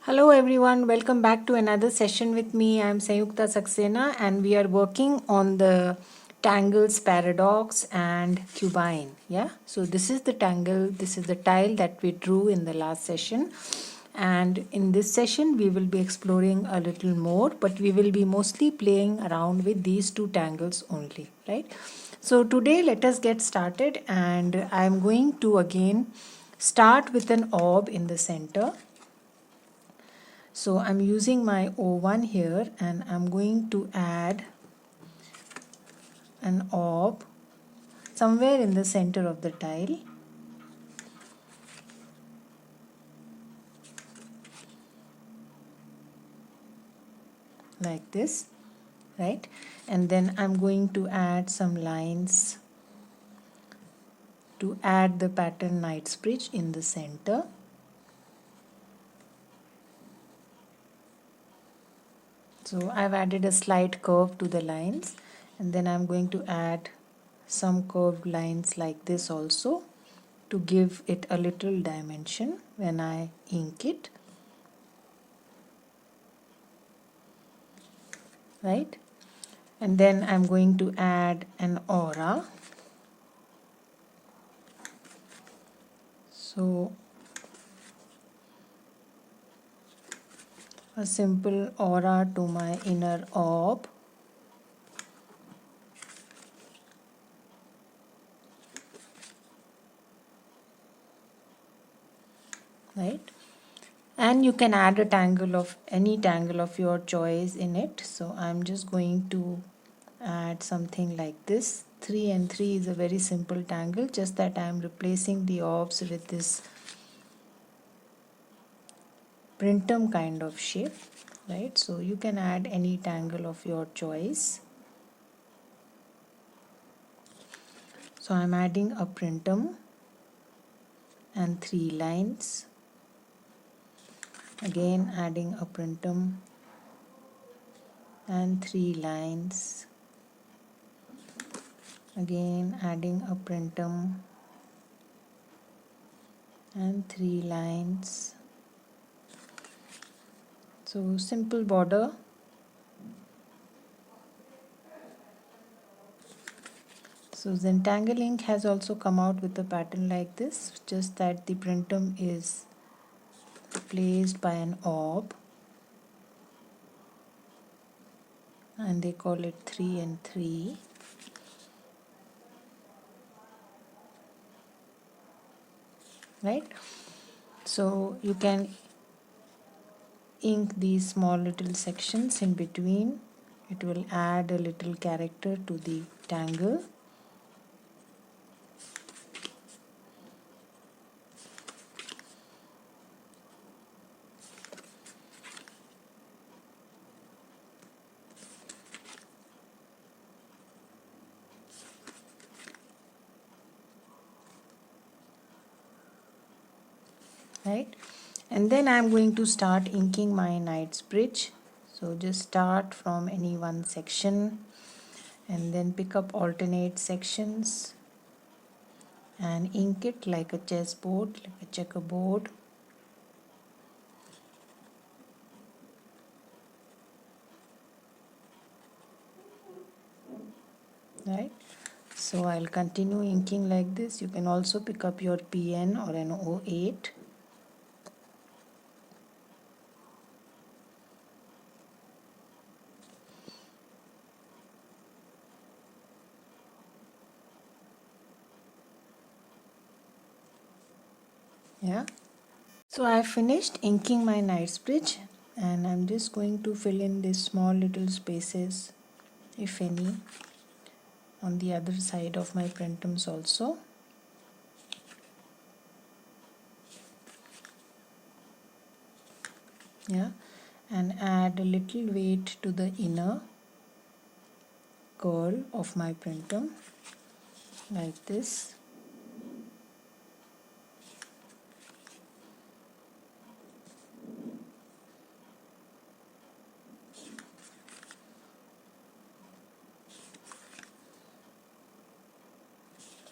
Hello everyone, welcome back to another session with me. I am Sanyukta Saxena and we are working on the tangles, paradox and cubine. Yeah, so this is the tangle, this is the tile that we drew in the last session. And in this session we will be exploring a little more, but we will be mostly playing around with these two tangles only, right? So today let us get started, and I am going to again start with an orb in the center. So I'm using my O1 here and I'm going to add an orb somewhere in the center of the tile. Like this, right? And then I'm going to add some lines to add the pattern Knightsbridge in the center. So I've added a slight curve to the lines, and then I'm going to add some curved lines like this also to give it a little dimension when I ink it, right? And then I'm going to add an aura. So a simple aura to my inner orb. Right? And you can add a tangle of any tangle of your choice in it. So I'm just going to add something like this. 3 and 3 is a very simple tangle, just that I'm replacing the orbs with this printum kind of shape, right? So you can add any tangle of your choice. So I'm adding a printum and 3 lines. Again adding a printum and 3 lines. Again adding a printum and 3 lines. So simple border. So Zentangle ink has also come out with a pattern like this, just that the printum is replaced by an orb, and they call it 3 and 3. Right? So you can ink these small little sections in between. It will add a little character to the tangle. Right, and then I'm going to start inking my Knightsbridge. So just start from any one section and then pick up alternate sections and ink it like a chessboard, like a checkerboard. Right, so I'll continue inking like this. You can also pick up your PN or an O8. Yeah, so I finished inking my Knightsbridge, and I'm just going to fill in these small little spaces, if any, on the other side of my printums also. Yeah, and add a little weight to the inner curl of my printum like this.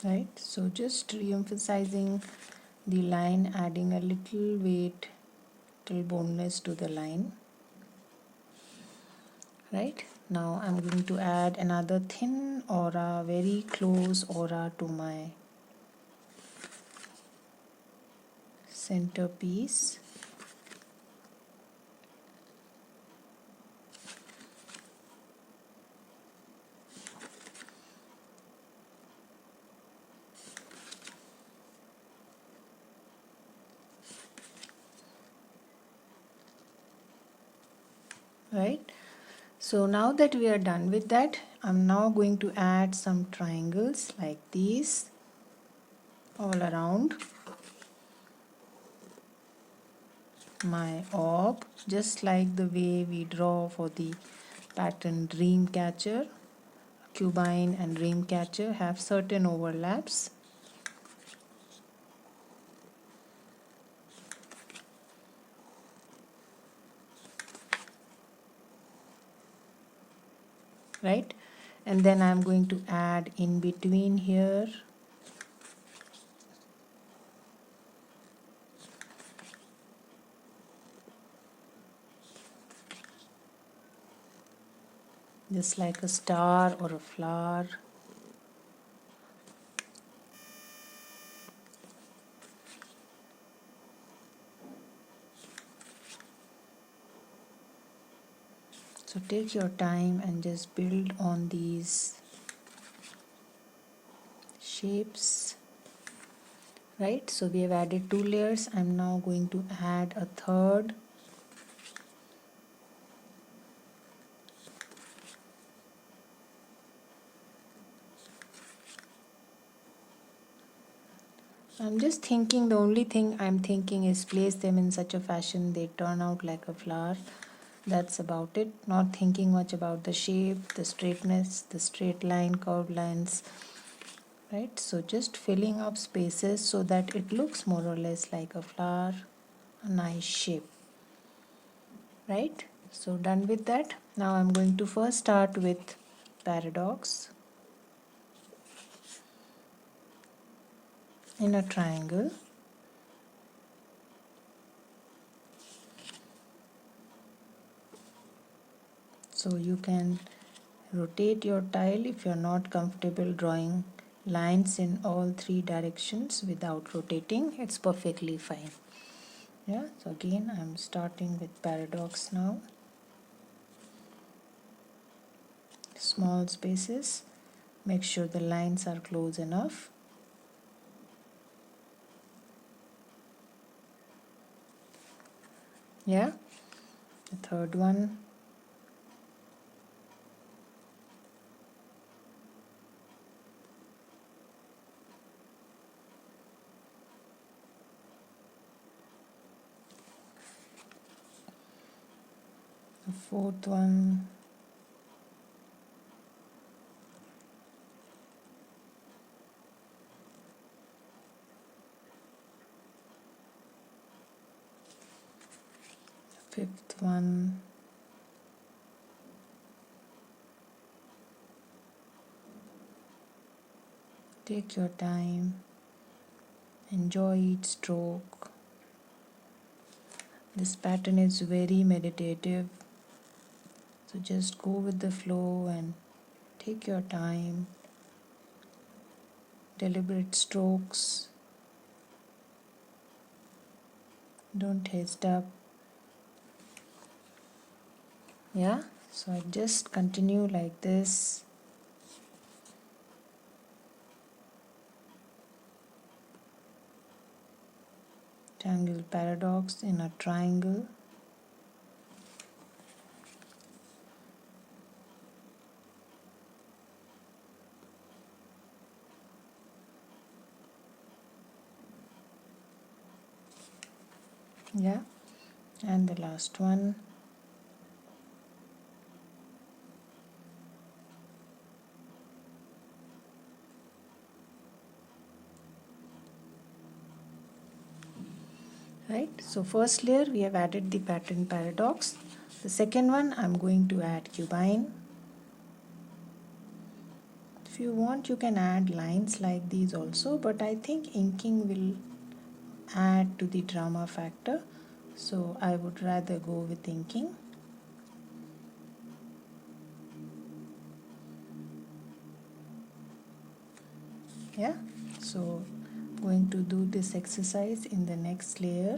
Right, so just re-emphasizing the line, adding a little weight little boneless to the line. Right, now I'm going to add another thin aura, very close aura to my centerpiece. Right, so now that we are done with that, I'm now going to add some triangles like these all around my orb, just like the way we draw for the pattern dream catcher. Cubine and dream catcher have certain overlaps. Right, and then I'm going to add in between here just like a star or a flower. So take your time and just build on these shapes. Right, so we have added 2 layers. I'm now going to add a third. I'm just thinking, the only thing I'm thinking is place them in such a fashion they turn out like a flower. That's about it. Not thinking much about the shape, the straightness, the straight line, curved lines. Right, so just filling up spaces so that it looks more or less like a flower, a nice shape. Right, so done with that. Now I'm going to first start with paradox in a triangle. So you can rotate your tile if you're not comfortable drawing lines in all 3 directions without rotating. It's perfectly fine. Yeah, so again I'm starting with paradox now. Small spaces. Make sure the lines are close enough. Yeah, the third one. The fourth one. The fifth one. Take your time. Enjoy each stroke. This pattern is very meditative. So just go with the flow and take your time. Deliberate strokes. Don't haste up. Yeah, so I just continue like this. Tangle paradox in a triangle. Yeah, and the last one. Right, so first layer we have added the pattern paradox. The second one I'm going to add cubine. If you want you can add lines like these also, but I think inking will add to the drama factor. So I would rather go with inking. Yeah, so going to do this exercise in the next layer.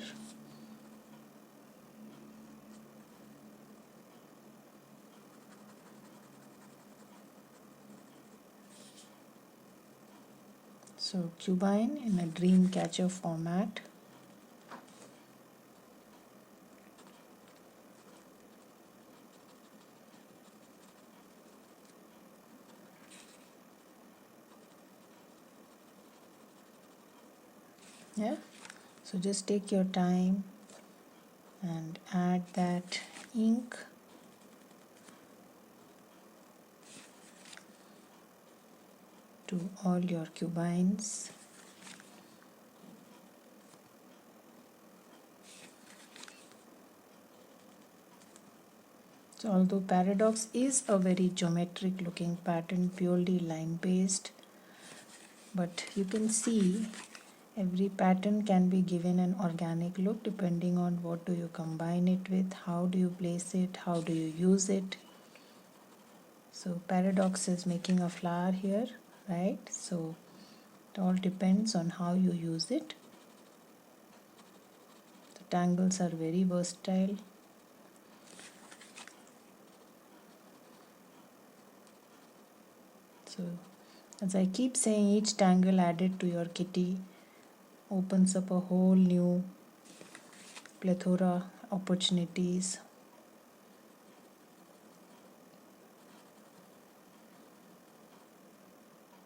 So Cubine in a dream catcher format. Yeah, so just take your time and add that ink. To all your cubines. So although Paradox is a very geometric looking pattern, purely line based, but you can see every pattern can be given an organic look depending on what do you combine it with, how do you place it, how do you use it. So Paradox is making a flower here, right? So it all depends on how you use it. The tangles are very versatile. So as I keep saying, each tangle added to your kitty opens up a whole new plethora opportunities.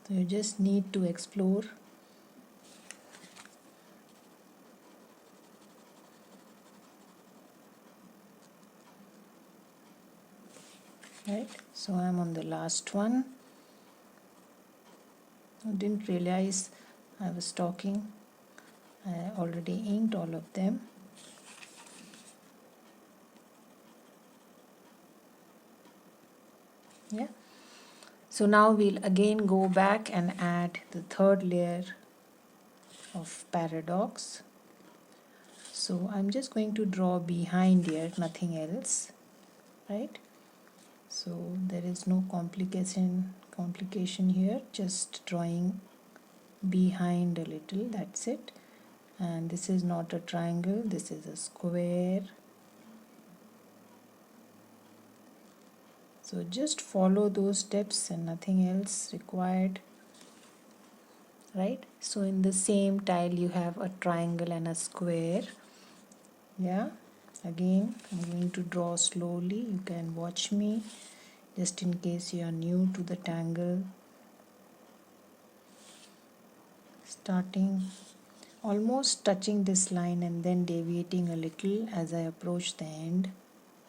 So you just need to explore. Right, so I'm on the last one. I didn't realize I was talking. I already inked all of them. Yeah, so now we'll again go back and add the third layer of Paradox. So I'm just going to draw behind here, nothing else, right? So there is no complication here, just drawing behind a little, that's it. And this is not a triangle, this is a square. So just follow those steps and nothing else required, right? So in the same tile you have a triangle and a square. Yeah, again I'm going to draw slowly, you can watch me just in case you are new to the tangle. Starting almost touching this line and then deviating a little as I approach the end.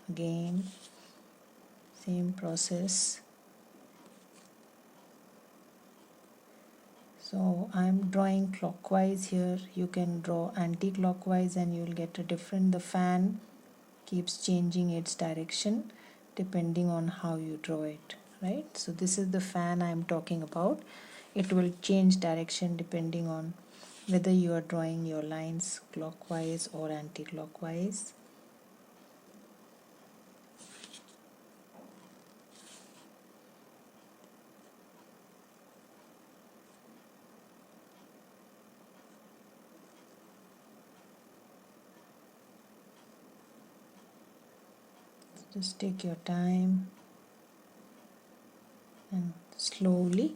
Again, same process. So I'm drawing clockwise here. You can draw anti-clockwise and you'll get a different. The fan keeps changing its direction depending on how you draw it, right? So this is the fan I'm talking about. It will change direction depending on whether you are drawing your lines clockwise or anti-clockwise. Just take your time and slowly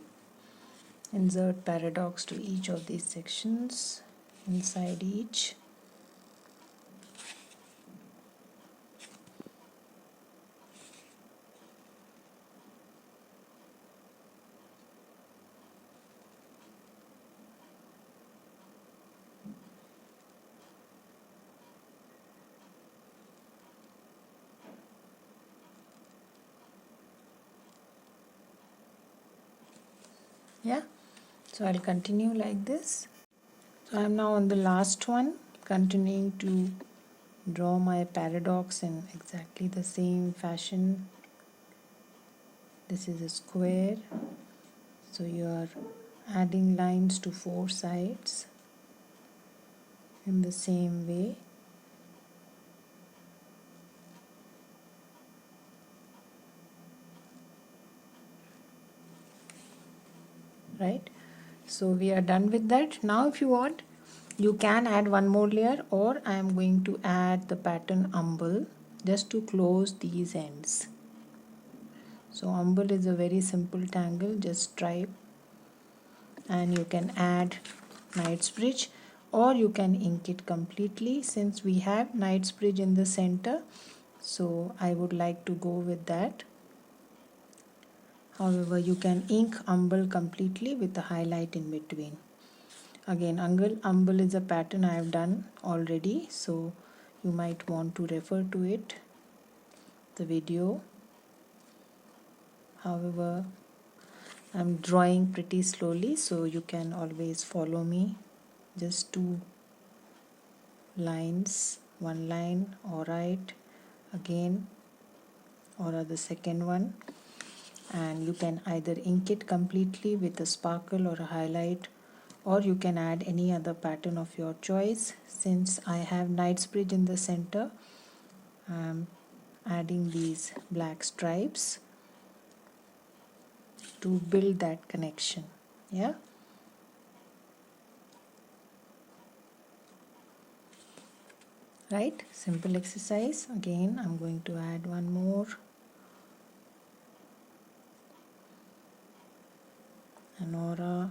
insert paradox to each of these sections, inside each. Yeah, so I'll continue like this. So I'm now on the last one, continuing to draw my paradox in exactly the same fashion. This is a square, so you are adding lines to four sides in the same way. So we are done with that. Now if you want, you can add one more layer, or I am going to add the pattern umble just to close these ends. So umble is a very simple tangle, just stripe, and you can add Knightsbridge, or you can ink it completely. Since we have Knightsbridge in the center, so I would like to go with that. However, you can ink umble completely with a highlight in between. Again, umble is a pattern I have done already, so you might want to refer to it, the video. However, I'm drawing pretty slowly, so you can always follow me. Just 2 lines, 1 line, alright, again, or the second one, and you can either ink it completely with a sparkle or a highlight, or you can add any other pattern of your choice. Since I have Knightsbridge in the center, I'm adding these black stripes to build that connection. Yeah, right, simple exercise. Again, I'm going to add one more, an aura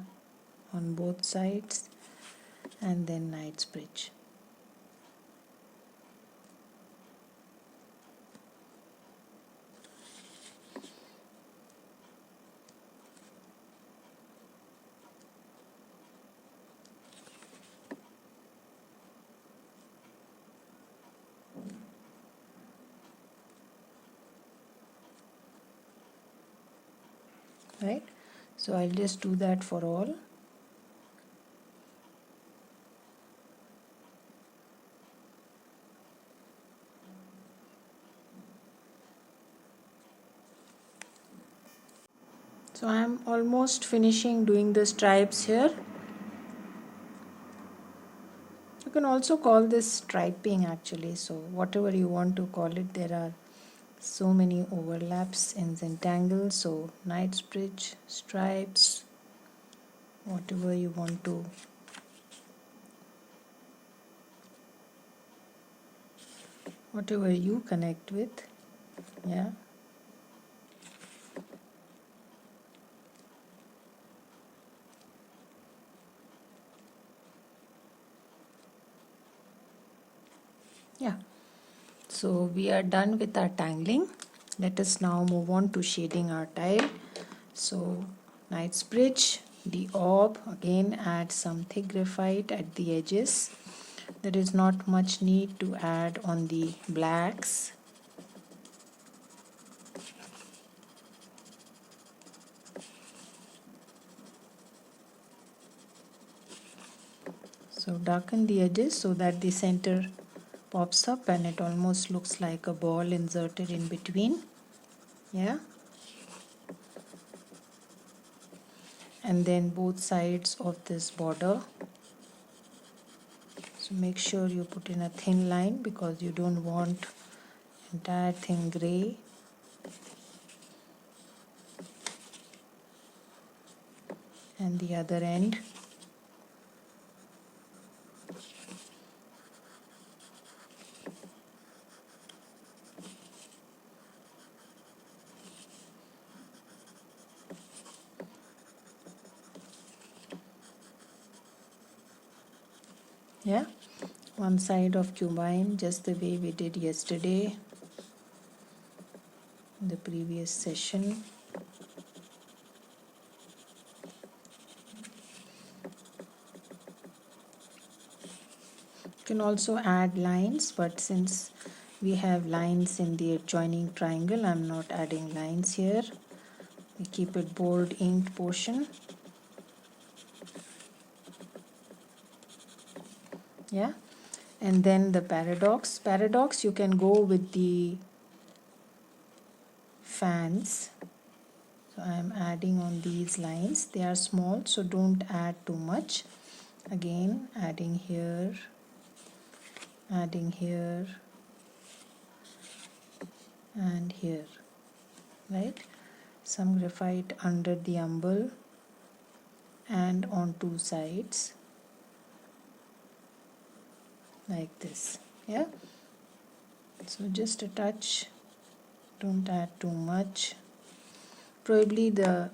on both sides, and then Knightsbridge. Right, so I'll just do that for all. So I'm almost finishing doing the stripes here. You can also call this striping actually, so whatever you want to call it. There are so many overlaps in Zentangle, so Knightsbridge, stripes, whatever you want to. Whatever you connect with, yeah. Yeah, so we are done with our tangling. Let us now move on to shading our tile. So Knightsbridge, the orb, again add some thick graphite at the edges. There is not much need to add on the blacks. So darken the edges so that the center pops up and it almost looks like a ball inserted in between. Yeah. And then both sides of this border. So make sure you put in a thin line because you don't want entire thing gray. And the other end. Yeah, one side of cubine just the way we did yesterday in the previous session. You can also add lines, but since we have lines in the adjoining triangle, I'm not adding lines here. We keep it bold inked portion. Yeah, and then the paradox you can go with the fans. So I am adding on these lines. They are small, so don't add too much. Again, adding here, and here, right? Some graphite under the umble and on two sides like this. Yeah, so just a touch, don't add too much. Probably the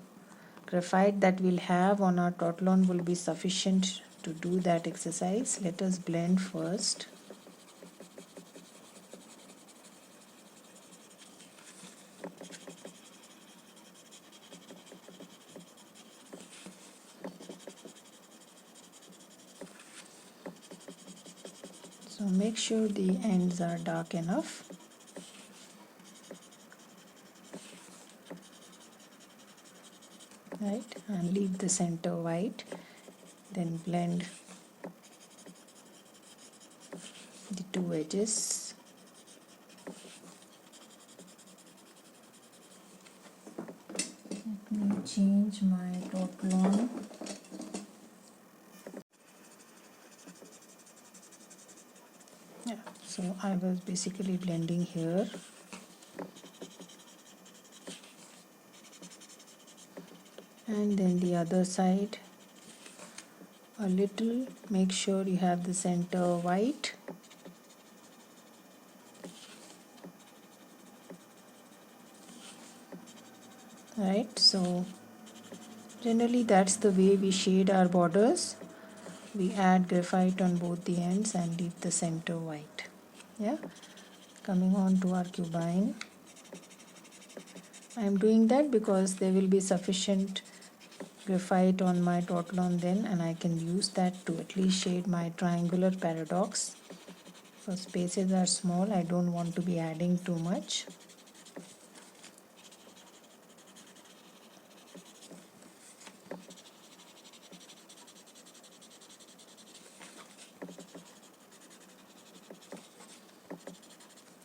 graphite that we'll have on our Totlon will be sufficient to do that exercise. Let us blend first. So make sure the ends are dark enough. Right, and leave the center white. Then blend the two edges. Let me change my Totlon. Yeah, so I was basically blending here. And then the other side a little. Make sure you have the center white. Right, so generally that's the way we shade our borders. We add graphite on both the ends and leave the center white. Yeah, coming on to our cubine. I am doing that because there will be sufficient graphite on my Totlon then, and I can use that to at least shade my triangular paradox. So spaces are small, I don't want to be adding too much.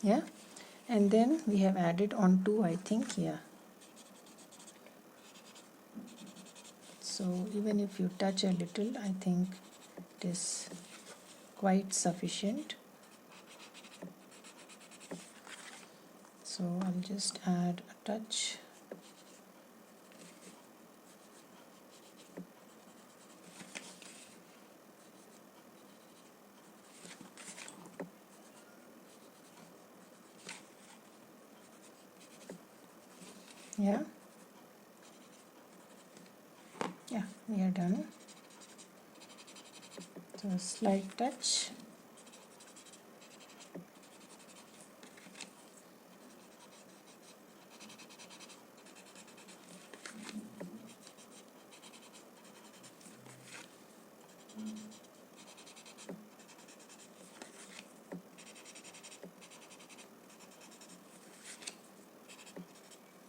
Yeah, and then we have added on two, I think, yeah. So even if you touch a little, I think it is quite sufficient. So I'll just add a touch. Yeah, yeah, we are done. So a slight touch.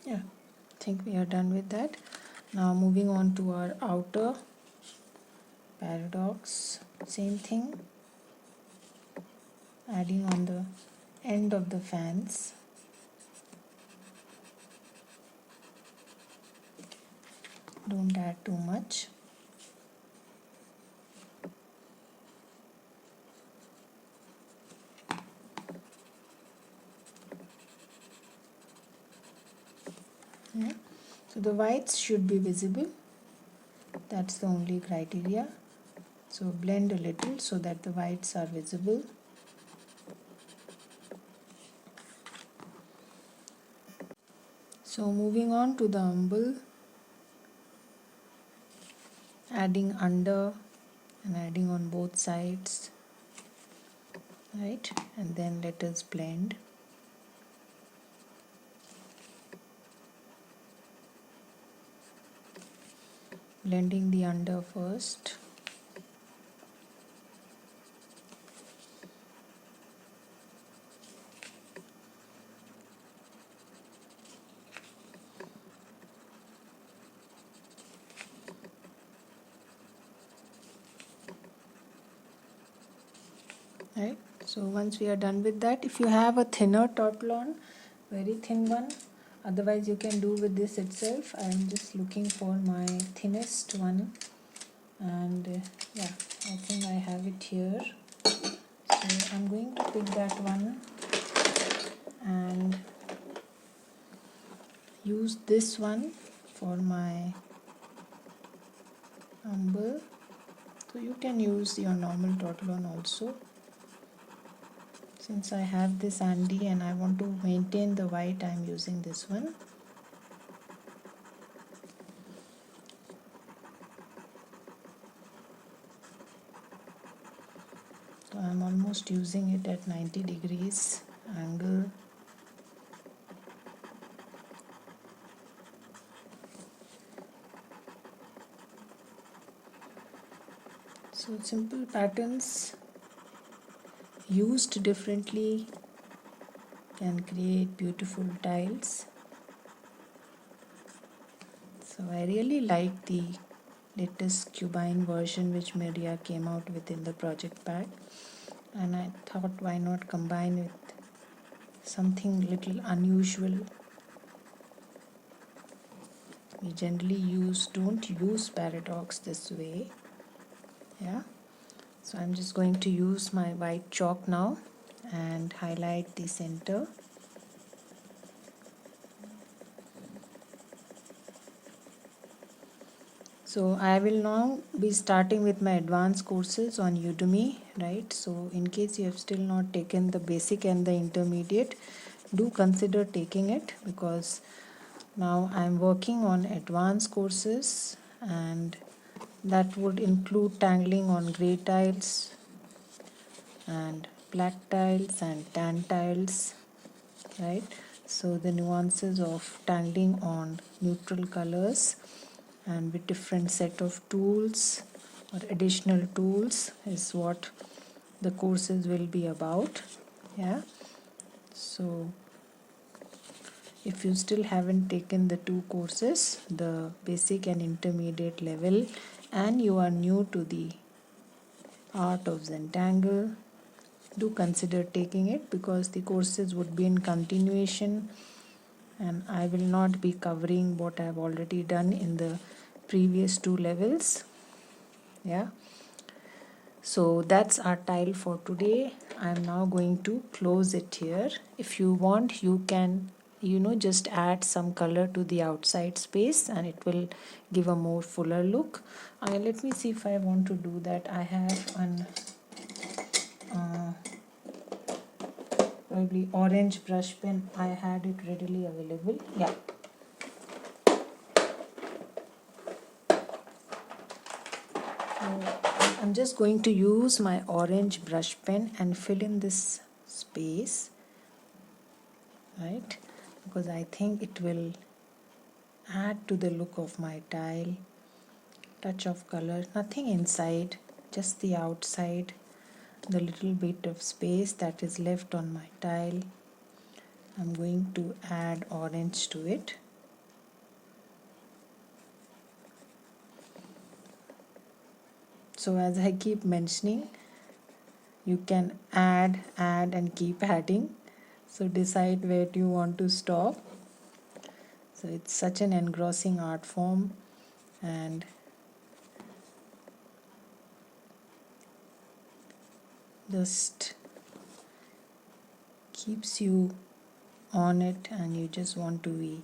Yeah, I think we are done with that. Now moving on to our outer paradox. Same thing, adding on the end of the fans. Don't add too much. Yeah. So the whites should be visible. That's the only criteria. So blend a little so that the whites are visible. So moving on to the umble, adding under and adding on both sides, right? And then let us blend. Blending the under first. Right, so once we are done with that, if you have a thinner Totlon, very thin one, otherwise you can do with this itself. I am just looking for my thinnest one, and yeah, I think I have it here. So I'm going to pick that one and use this one for my Humble. So you can use your normal Totlon also. Since I have this handy and I want to maintain the white, I am using this one. So I am almost using it at 90 degrees angle. So simple patterns used differently can create beautiful tiles. So I really like the latest Cubine version which Maria came out with in the project pack, and I thought why not combine with something little unusual. We generally don't use Paradox this way. Yeah. So I'm just going to use my white chalk now and highlight the center. So I will now be starting with my advanced courses on Udemy, right? So in case you have still not taken the basic and the intermediate, do consider taking it, because now I'm working on advanced courses, and that would include tangling on gray tiles and black tiles and tan tiles, right? So the nuances of tangling on neutral colors and with different set of tools or additional tools is what the courses will be about. Yeah. So if you still haven't taken the two courses, the basic and intermediate level, and you are new to the art of Zentangle, do consider taking it, because the courses would be in continuation and I will not be covering what I have already done in the previous two levels. Yeah. So that's our tile for today. I'm now going to close it here. If you want, you can just add some color to the outside space and it will give a more fuller look. Let me see if I want to do that. I have an probably orange brush pen. I had it readily available. Yeah. So I'm just going to use my orange brush pen and fill in this space, right? Because I think it will add to the look of my tile. Touch of color, nothing inside, just the outside, the little bit of space that is left on my tile. I'm going to add orange to it. So as I keep mentioning, you can add and keep adding. So decide where do you want to stop. So it's such an engrossing art form, and just keeps you on it, and you just want to be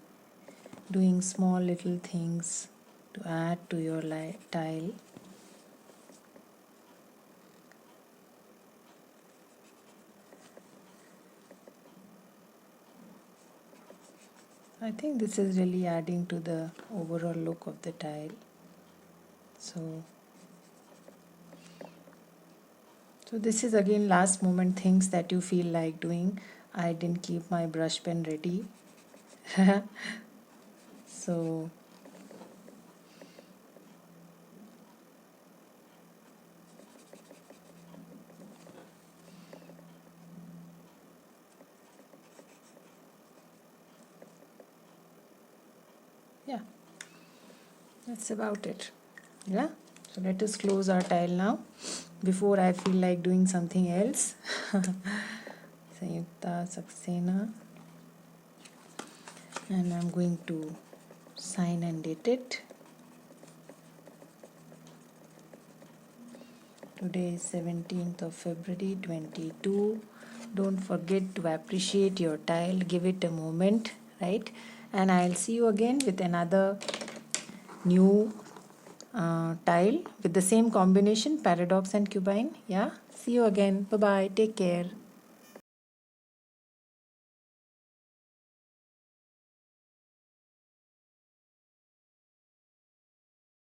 doing small little things to add to your tile. I think this is really adding to the overall look of the tile. So this is again last moment things that you feel like doing. I didn't keep my brush pen ready. So yeah, that's about it. Yeah. So let us close our tile now before I feel like doing something else. Sanyukta Saxena, and I'm going to sign and date it. Today is 17th of February 22. Don't forget to appreciate your tile, give it a moment, right? And I'll see you again with another new tile with the same combination, Paradox and Cubine. Yeah, see you again. Bye bye, take care.